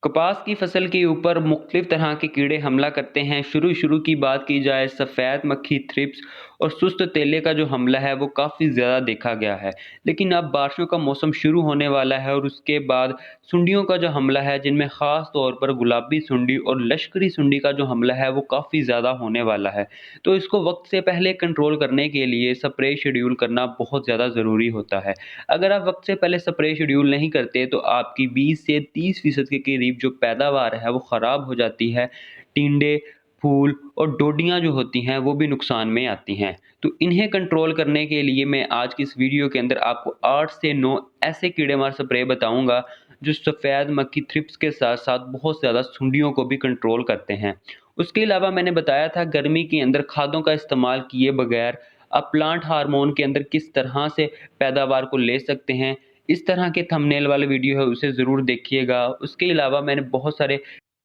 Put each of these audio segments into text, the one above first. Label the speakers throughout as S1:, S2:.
S1: कपास की फसल के ऊपर मुख्तलिफ तरह के कीड़े हमला करते हैं। शुरू की बात की जाए, सफ़ेद मक्खी, थ्रिप्स और सुस्त तेले का जो हमला है वो काफ़ी ज़्यादा देखा गया है। लेकिन अब बारिशों का मौसम शुरू होने वाला है और उसके बाद सुंडियों का जो हमला है, जिनमें ख़ास तौर पर गुलाबी सुंडी और लश्करी सुंडी का जो हमला है वो काफ़ी ज़्यादा होने वाला है। तो इसको वक्त से पहले कंट्रोल करने के लिए स्प्रे शेड्यूल करना बहुत ज़्यादा ज़रूरी होता है। अगर आप वक्त से पहले स्प्रे शेड्यूल नहीं करते तो आपकी 20 से 30% के करीब जो पैदावार है वो ख़राब हो जाती है। टिंडे, फूल और डोडियाँ जो होती हैं वो भी नुकसान में आती हैं। तो इन्हें कंट्रोल करने के लिए मैं आज की इस वीडियो के अंदर आपको 8 से 9 ऐसे कीड़े-मार स्प्रे बताऊँगा जो सफ़ेद मक्खी, थ्रिप्स के साथ-साथ बहुत ज़्यादा सुंडियों को भी कंट्रोल करते हैं। उसके अलावा मैंने बताया था गर्मी के अंदर खादों का इस्तेमाल किए बगैर आप प्लांट हार्मोन के अंदर किस तरह से पैदावार को ले सकते हैं। इस तरह के थंबनेल वाले वीडियो है उसे ज़रूर देखिएगा। उसके अलावा मैंने बहुत सारे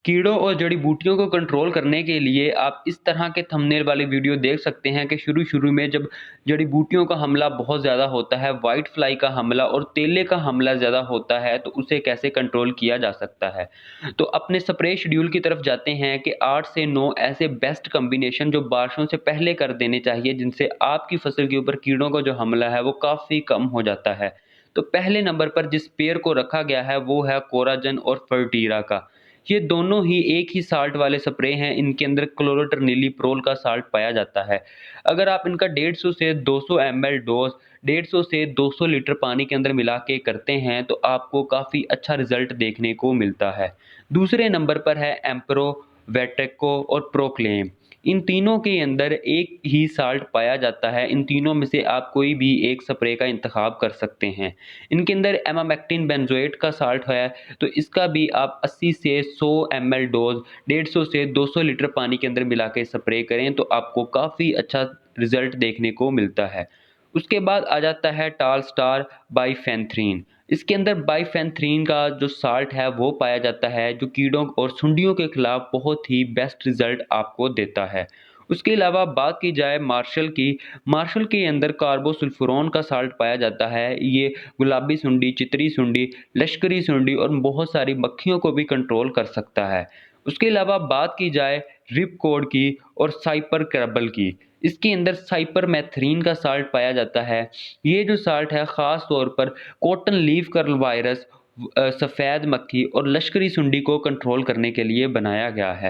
S1: कीड़ों और जड़ी-बूटियों को कंट्रोल करने के लिए आप इस तरह के थंबनेल वाले वीडियो देख सकते हैं कि शुरू में जब जड़ी-बूटियों का हमला बहुत ज़्यादा होता है, व्हाइट फ्लाई का हमला और तेले का हमला ज़्यादा होता है, तो उसे कैसे कंट्रोल किया जा सकता है। तो अपने स्प्रे शेड्यूल की तरफ जाते हैं कि 8 से 9 ऐसे बेस्ट कॉम्बिनेशन जो बारिशों से पहले कर देने चाहिए, जिनसे आपकी फसल के ऊपर कीड़ों का जो हमला है वो काफ़ी कम हो जाता है। तो पहले नंबर पर जिस पेड़ को रखा गया है वो है कोराजन और फर्टीरा का। ये दोनों ही एक ही साल्ट वाले स्प्रे हैं, इनके अंदर क्लोरोटर्निलीप्रोल का साल्ट पाया जाता है। अगर आप इनका 150 से 200 ml डोज़ 150 से 200 लीटर पानी के अंदर मिला के करते हैं तो आपको काफ़ी अच्छा रिज़ल्ट देखने को मिलता है। दूसरे नंबर पर है एम्प्रो, वेटेको और प्रोक्लेम। इन तीनों के अंदर एक ही साल्ट पाया जाता है, इन तीनों में से आप कोई भी एक स्प्रे का इंतखाब कर सकते हैं। इनके अंदर एमामेक्टिन बेंज़ोएट का साल्ट है, तो इसका भी आप 80 से 100 ml डोज़ 150 से 200 लीटर पानी के अंदर मिला के स्प्रे करें तो आपको काफ़ी अच्छा रिज़ल्ट देखने को मिलता है। उसके बाद आ जाता है टाल स्टार बाइफेंथ्रीन। इसके अंदर बाइफेंथ्रीन का जो साल्ट है वो पाया जाता है, जो कीड़ों और सुंडियों के खिलाफ बहुत ही बेस्ट रिज़ल्ट आपको देता है। उसके अलावा बात की जाए मार्शल के अंदर कार्बोसुल्फुरोन का साल्ट पाया जाता है। ये गुलाबी सुंडी, चितरी सुंडी, लश्करी सुंडी और बहुत सारी मक्खियों को भी कंट्रोल कर सकता है। उसके अलावा बात की जाए रिपकोड की और साइपर क्रैबल की। इसके अंदर साइपरमेथ्रिन का साल्ट पाया जाता है। ये जो साल्ट है ख़ास तौर पर कॉटन लीफ कर्ल वायरस, सफ़ेद मक्खी और लश्करी सुंडी को कंट्रोल करने के लिए बनाया गया है।